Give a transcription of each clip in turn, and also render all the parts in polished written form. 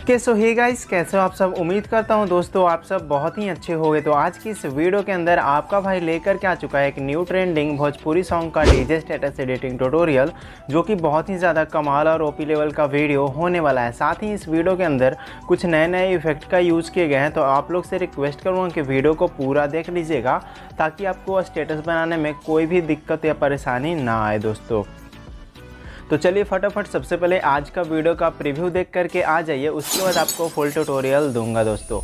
सो hey guys, कैसे हो आप सब। उम्मीद करता हूं दोस्तों आप सब बहुत ही अच्छे होंगे। तो आज की इस वीडियो के अंदर आपका भाई लेकर के आ चुका है एक न्यू ट्रेंडिंग भोजपुरी सॉन्ग का डीजे स्टेटस एडिटिंग ट्यूटोरियल, जो कि बहुत ही ज़्यादा कमाल और ओपी लेवल का वीडियो होने वाला है। साथ ही इस वीडियो के अंदर कुछ नए नए इफेक्ट का यूज़ किए गए हैं। तो आप लोग से रिक्वेस्ट करूँगा कि वीडियो को पूरा देख लीजिएगा ताकि आपको स्टेटस बनाने में कोई भी दिक्कत या परेशानी ना आए दोस्तों। तो चलिए फटाफट सबसे पहले आज का वीडियो का प्रीव्यू देख करके आ जाइए, उसके बाद आपको फुल ट्यूटोरियल दूंगा दोस्तों।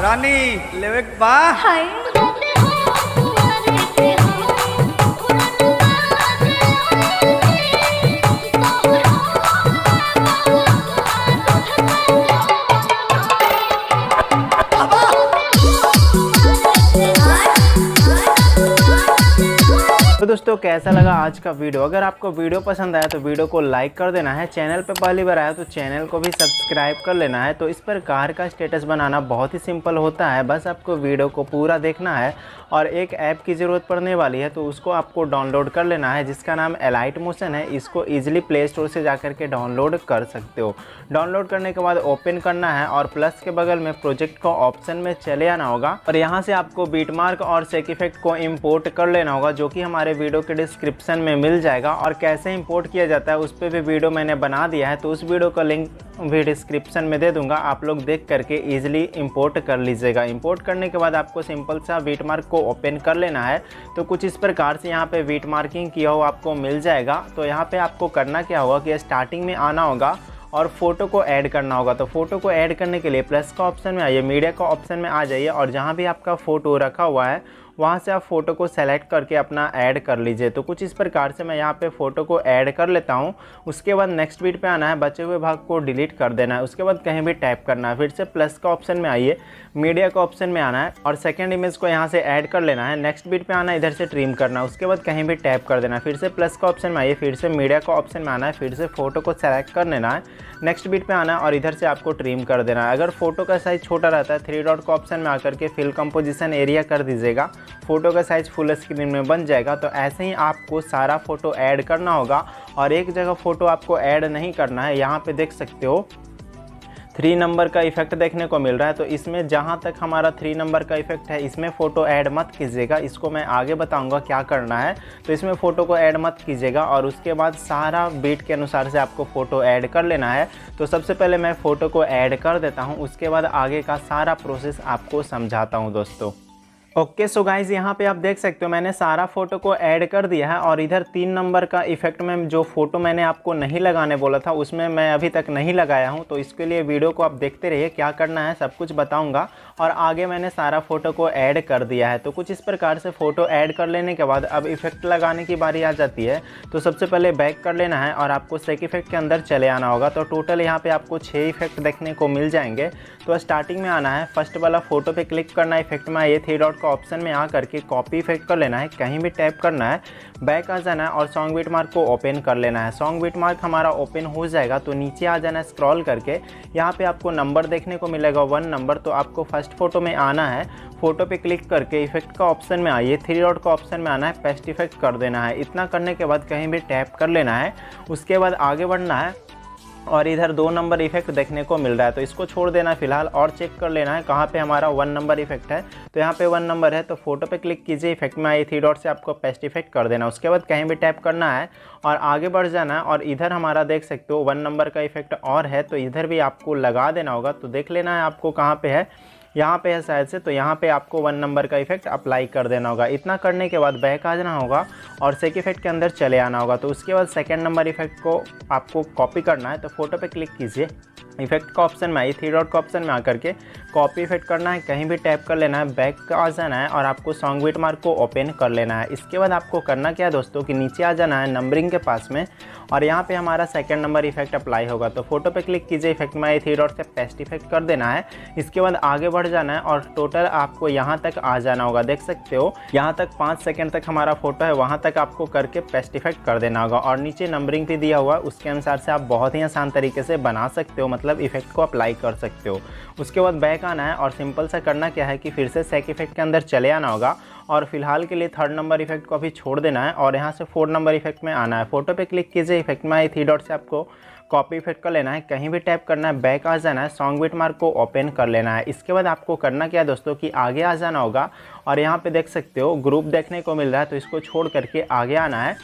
रानी लेवेक बा तो दोस्तों कैसा लगा आज का वीडियो। अगर आपको वीडियो पसंद आया तो वीडियो को लाइक कर देना है। चैनल पे पहली बार आया तो चैनल को भी सब्सक्राइब कर लेना है। तो इस प्रकार का स्टेटस बनाना बहुत ही सिंपल होता है, बस आपको वीडियो को पूरा देखना है। और एक ऐप की ज़रूरत पड़ने वाली है, तो उसको आपको डाउनलोड कर लेना है जिसका नाम एलाइट मोशन है। इसको ईजिली प्ले स्टोर से जा कर के डाउनलोड कर सकते हो। डाउनलोड करने के बाद ओपन करना है और प्लस के बगल में प्रोजेक्ट को ऑप्शन में चले आना होगा और यहाँ से आपको बीटमार्क और शेक इफेक्ट को इम्पोर्ट कर लेना होगा, जो कि हमारे वीडियो के डिस्क्रिप्शन में मिल जाएगा। और कैसे इंपोर्ट किया जाता है उस पर भी वीडियो मैंने बना दिया है, तो उस वीडियो का लिंक भी डिस्क्रिप्शन में दे दूंगा। आप लोग देख करके इजीली इंपोर्ट कर लीजिएगा। इंपोर्ट करने के बाद आपको सिंपल सा बीटमार्क को ओपन कर लेना है। तो कुछ इस प्रकार से यहाँ पे बीटमार्किंग किया हुआ आपको मिल जाएगा। तो यहाँ पे आपको करना क्या होगा कि स्टार्टिंग में आना होगा और फोटो को ऐड करना होगा। तो फोटो को ऐड करने के लिए प्लस का ऑप्शन में आइए, मीडिया का ऑप्शन में आ जाइए और जहाँ भी आपका फ़ोटो रखा हुआ है वहाँ से आप फ़ोटो को सेलेक्ट करके अपना ऐड कर लीजिए। तो कुछ इस प्रकार से मैं यहाँ पे फ़ोटो को ऐड कर लेता हूँ। उसके बाद नेक्स्ट बीट पे आना है, बचे हुए भाग को डिलीट कर देना है। उसके बाद कहीं भी टैप करना है, फिर से प्लस का ऑप्शन में आइए, मीडिया का ऑप्शन में आना है और सेकेंड इमेज को यहाँ से ऐड कर लेना है। नेक्स्ट बीट पे आना है, इधर से ट्रिम करना है। उसके बाद कहीं भी टैप कर देना है, फिर से प्लस का ऑप्शन में आइए, फिर से मीडिया का ऑप्शन में आना है, फिर से फ़ोटो को सेलेक्ट कर लेना है। नेक्स्ट बीट पे आना है और इधर से आपको ट्रिम कर देना है। अगर फोटो का साइज़ छोटा रहता है, 3 डॉट का ऑप्शन में आकर के फिल कंपोजिशन एरिया कर दीजिएगा, फोटो का साइज़ फुल स्क्रीन में बन जाएगा। तो ऐसे ही आपको सारा फ़ोटो ऐड करना होगा और एक जगह फ़ोटो आपको ऐड नहीं करना है। यहाँ पे देख सकते हो 3 नंबर का इफेक्ट देखने को मिल रहा है। तो इसमें जहाँ तक हमारा 3 नंबर का इफेक्ट है, इसमें फ़ोटो ऐड मत कीजिएगा। इसको मैं आगे बताऊंगा क्या करना है। तो इसमें फ़ोटो को ऐड मत कीजिएगा और उसके बाद सारा बीट के अनुसार से आपको फ़ोटो ऐड कर लेना है। तो सबसे पहले मैं फ़ोटो को ऐड कर देता हूँ, उसके बाद आगे का सारा प्रोसेस आपको समझाता हूँ दोस्तों। ओके सो गाइज, यहाँ पे आप देख सकते हो मैंने सारा फ़ोटो को ऐड कर दिया है और इधर 3 नंबर का इफेक्ट में जो फ़ोटो मैंने आपको नहीं लगाने बोला था उसमें मैं अभी तक नहीं लगाया हूँ। तो इसके लिए वीडियो को आप देखते रहिए, क्या करना है सब कुछ बताऊँगा। और आगे मैंने सारा फ़ोटो को ऐड कर दिया है। तो कुछ इस प्रकार से फ़ोटो ऐड कर लेने के बाद अब इफेक्ट लगाने की बारी आ जाती है। तो सबसे पहले बैक कर लेना है और आपको शेक इफेक्ट के अंदर चले आना होगा। तो टोटल यहाँ पे आपको 6 इफेक्ट देखने को मिल जाएंगे। तो स्टार्टिंग में आना है, फर्स्ट वाला फ़ोटो पे क्लिक करना है, इफेक्ट में आइए, 3 डॉट का ऑप्शन में आ करके कॉपी इफेक्ट कर लेना है, कहीं भी टैप करना है, बैक आ जाना है और सॉन्ग बीट मार्क को ओपन कर लेना है। सॉन्ग बीट मार्क हमारा ओपन हो जाएगा तो नीचे आ जाना है स्क्रॉल करके, यहाँ पे आपको नंबर देखने को मिलेगा 1 नंबर। तो आपको फर्स्ट फोटो में आना है, फोटो पे क्लिक करके इफेक्ट का ऑप्शन में आइए, 3 डॉट का ऑप्शन में आना है, पेस्ट इफेक्ट कर देना है। इतना करने के बाद कहीं भी टैप कर लेना है। उसके बाद आगे बढ़ना है और इधर 2 नंबर इफेक्ट देखने को मिल रहा है, तो इसको छोड़ देना फिलहाल और चेक कर लेना है कहाँ पे हमारा 1 नंबर इफेक्ट है। तो यहाँ पे 1 नंबर है, तो फोटो पे क्लिक कीजिए, इफेक्ट में आइए, 3 डॉट से आपको पेस्ट इफेक्ट कर देना। उसके बाद कहीं भी टैप करना है और आगे बढ़ जाना है और इधर हमारा देख सकते हो 1 नंबर का इफेक्ट और है, तो इधर भी आपको लगा देना होगा। तो देख लेना है आपको कहाँ पे है, यहाँ पे है शायद से, तो यहाँ पे आपको 1 नंबर का इफेक्ट अप्लाई कर देना होगा। इतना करने के बाद बैक आ जाना होगा और शेक इफेक्ट के अंदर चले आना होगा। तो उसके बाद सेकंड नंबर इफेक्ट को आपको कॉपी करना है। तो फोटो पे क्लिक कीजिए, इफेक्ट का ऑप्शन में आइए, थ्री डॉट का ऑप्शन में आकर के कॉपी इफेक्ट करना है, कहीं भी टैप कर लेना है, बैक आ जाना है और आपको सॉन्ग बीटमार्क को ओपन कर लेना है। इसके बाद आपको करना क्या है दोस्तों कि नीचे आ जाना है नंबरिंग के पास में और यहाँ पे हमारा सेकंड नंबर इफेक्ट अप्लाई होगा। तो फोटो पे क्लिक कीजिए, इफेक्ट में आइए, थ्री डॉट से पेस्ट इफेक्ट कर देना है। इसके बाद आगे बढ़ जाना है और टोटल आपको यहाँ तक आ जाना होगा। देख सकते हो यहाँ तक 5 सेकंड तक हमारा फोटो है, वहाँ तक आपको करके पेस्ट इफेक्ट कर देना होगा और नीचे नंबरिंग भी दिया हुआ है, उसके अनुसार से आप बहुत ही आसान तरीके से बना सकते हो, मतलब इफेक्ट को अप्लाई कर सकते हो। उसके बाद बैक आना है और सिंपल सा करना क्या है कि फिर से सेक इफेक्ट के अंदर चले आना होगा और फिलहाल के लिए थर्ड नंबर इफेक्ट को अभी छोड़ देना है और यहाँ से फोर्थ नंबर इफेक्ट में आना है। फोटो पे क्लिक कीजिए, इफेक्ट में आए, थ्री डॉट से आपको कॉपी इफेक्ट कर लेना है, कहीं भी टैप करना है, बैक आ जाना है, सॉन्ग बीटमार्क को ओपन कर लेना है। इसके बाद आपको करना क्या है दोस्तों कि आगे आ जाना होगा और यहाँ पे देख सकते हो ग्रुप देखने को मिल रहा है, तो इसको छोड़ करके आगे आना है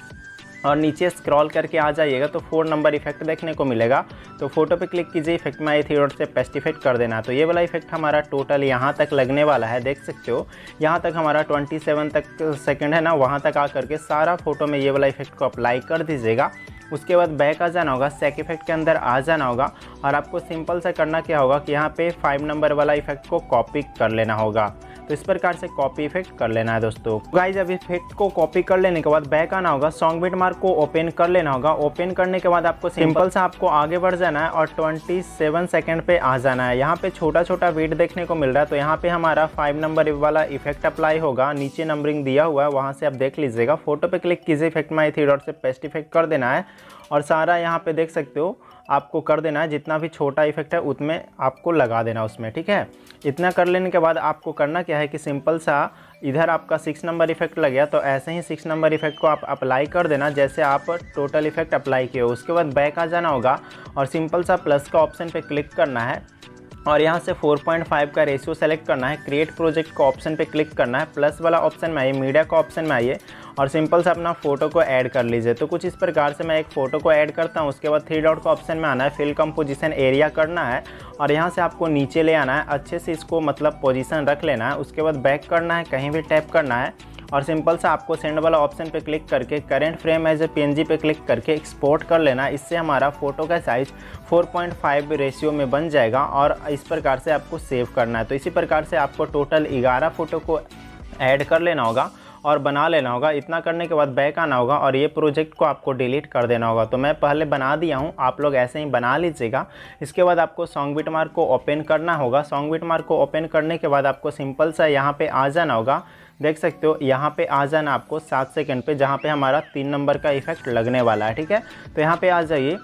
और नीचे स्क्रॉल करके आ जाइएगा तो 4 नंबर इफेक्ट देखने को मिलेगा। तो फोटो पे क्लिक कीजिए, इफेक्ट में आए, थ्री डॉट से पेस्ट इफेक्ट कर देना। तो ये वाला इफेक्ट हमारा टोटल यहाँ तक लगने वाला है, देख सकते हो यहाँ तक हमारा 27 तक सेकंड है ना, वहाँ तक आ करके सारा फोटो में ये वाला इफेक्ट को अप्लाई कर दीजिएगा। उसके बाद बैक आ जाना होगा, सेक इफेक्ट के अंदर आ जाना होगा और आपको सिंपल सा करना क्या होगा कि यहाँ पे 5 नंबर वाला इफेक्ट को कॉपी कर लेना होगा। तो इस प्रकार से कॉपी इफेक्ट कर लेना है दोस्तों। गाइस अब इफेक्ट को कॉपी कर लेने के बाद बैक आना होगा, सॉन्ग बीटमार्क को ओपन कर लेना होगा। ओपन करने के बाद आपको सिंपल सा आपको आगे बढ़ जाना है और 27 सेकंड पे आ जाना है। यहाँ पे छोटा छोटा वेट देखने को मिल रहा है, तो यहाँ पे हमारा 5 नंबर वाला इफेक्ट अप्लाई होगा, नीचे नंबरिंग दिया हुआ है, वहाँ से आप देख लीजिएगा। फोटो पे क्लिक कीजिए, इफेक्ट में थ्री डॉट से पेस्ट इफेक्ट कर देना है और सारा यहाँ पे देख सकते हो आपको कर देना है, जितना भी छोटा इफेक्ट है उतने आपको लगा देना उसमें, ठीक है। इतना कर लेने के बाद आपको करना क्या है कि सिंपल सा इधर आपका 6 नंबर इफेक्ट लग गया, तो ऐसे ही 6 नंबर इफेक्ट को आप अप्लाई कर देना जैसे आप टोटल इफेक्ट अप्लाई किए हो। उसके बाद बैक आ जाना होगा और सिंपल सा प्लस का ऑप्शन पे क्लिक करना है और यहाँ से 4.5 का रेशियो सेलेक्ट करना है, क्रिएट प्रोजेक्ट का ऑप्शन पे क्लिक करना है, प्लस वाला ऑप्शन में आइए, मीडिया का ऑप्शन में आइए और सिंपल से अपना फोटो को ऐड कर लीजिए। तो कुछ इस प्रकार से मैं एक फ़ोटो को ऐड करता हूँ। उसके बाद थ्री डॉट का ऑप्शन में आना है, फिल कंपोजिशन एरिया करना है और यहाँ से आपको नीचे ले आना है, अच्छे से इसको मतलब पोजीशन रख लेना है। उसके बाद बैक करना है, कहीं भी टैप करना है और सिंपल सा आपको सेंड वाला ऑप्शन पे क्लिक करके current frame as a PNG पे क्लिक करके एक्सपोर्ट कर लेना। इससे हमारा फ़ोटो का साइज़ 4.5 रेशियो में बन जाएगा और इस प्रकार से आपको सेव करना है। तो इसी प्रकार से आपको टोटल 11 फ़ोटो को ऐड कर लेना होगा और बना लेना होगा। इतना करने के बाद बैक आना होगा और ये प्रोजेक्ट को आपको डिलीट कर देना होगा। तो मैं पहले बना दिया हूँ, आप लोग ऐसे ही बना लीजिएगा। इसके बाद आपको सॉन्ग बीटमार्क को ओपन करना होगा। सॉन्ग बीटमार्क को ओपन करने के बाद आपको सिंपल सा यहाँ पे आ जाना होगा, देख सकते हो यहाँ पे आ जाना आपको 7 सेकंड पे, जहाँ पे हमारा 3 नंबर का इफेक्ट लगने वाला है, ठीक है। तो यहाँ पे आ जाइए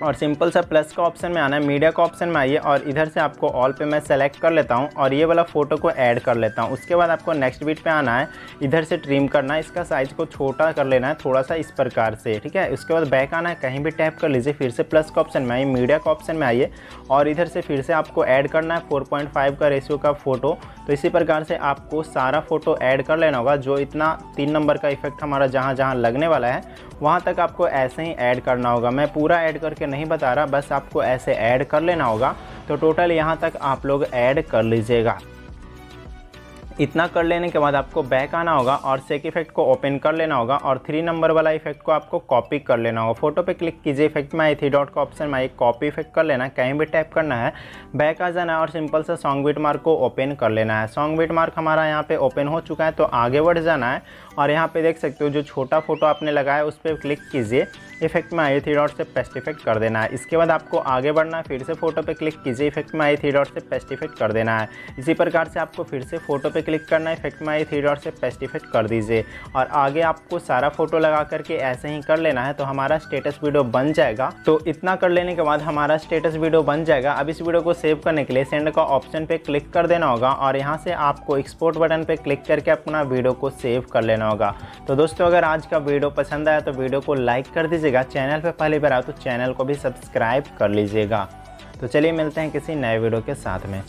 और सिंपल सा प्लस का ऑप्शन में आना है, मीडिया का ऑप्शन में आइए और इधर से आपको ऑल पे मैं सेलेक्ट कर लेता हूँ और ये वाला फ़ोटो को ऐड कर लेता हूँ। उसके बाद आपको नेक्स्ट बीट पे आना है, इधर से ट्रिम करना है, इसका साइज़ को छोटा कर लेना है थोड़ा सा इस प्रकार से, ठीक है। उसके बाद बैक आना है, कहीं भी टैप कर लीजिए, फिर से प्लस का ऑप्शन में आइए, मीडिया का ऑप्शन में आइए और इधर से फिर से आपको ऐड करना है 4.5 का रेशियो का फ़ोटो। तो इसी प्रकार से आपको सारा फ़ोटो ऐड कर लेना होगा, जो इतना 3 नंबर का इफेक्ट हमारा जहाँ जहाँ लगने वाला है वहाँ तक आपको ऐसे ही ऐड करना होगा। मैं पूरा ऐड करके नहीं बता रहा, बस आपको ऐसे ऐड कर लेना होगा। तो टोटल यहाँ तक आप लोग ऐड कर लीजिएगा। इतना कर लेने के बाद आपको बैक आना होगा और सेक इफेक्ट को ओपन कर लेना होगा और 3 नंबर वाला इफेक्ट को आपको कॉपी कर लेना होगा। फोटो पे क्लिक कीजिए, इफेक्ट में आए, थ्री डॉट का ऑप्शन में आए, कॉपी इफेक्ट कर लेना है, कहीं भी टैप करना है, बैक आ जाना है और सिंपल सा सॉन्ग बीटमार्क को ओपन कर लेना है। सॉन्ग बीटमार्क हमारा यहाँ पे ओपन हो चुका है, तो आगे बढ़ जाना है और यहाँ पे देख सकते हो जो छोटा फोटो आपने लगाया उस पर क्लिक कीजिए, इफेक्ट में आइए, थ्री डॉट से पेस्ट इफेक्ट कर देना है। इसके बाद आपको आगे बढ़ना है, फिर से फोटो पे क्लिक कीजिए, इफेक्ट में आइए, थ्री डॉट से पेस्ट इफेक्ट कर देना है। इसी प्रकार से आपको फिर से फोटो पे क्लिक करना है, इफेक्ट में आइए, थ्री डॉट से पेस्ट इफेक्ट कर दीजिए और आगे आपको सारा फोटो लगा करके ऐसे ही कर लेना है। तो हमारा स्टेटस वीडियो बन जाएगा। तो इतना कर लेने के बाद हमारा स्टेटस वीडियो बन जाएगा। अब इस वीडियो को सेव करने के लिए सेंड का ऑप्शन पे क्लिक कर देना होगा और यहाँ से आपको एक्सपोर्ट बटन पे क्लिक करके अपना वीडियो को सेव कर लेना होगा। तो दोस्तों अगर आज का वीडियो पसंद आया तो वीडियो को लाइक कर दीजिएगा, चैनल पे पहली बार आए तो चैनल को भी सब्सक्राइब कर लीजिएगा। तो चलिए मिलते हैं किसी नए वीडियो के साथ में।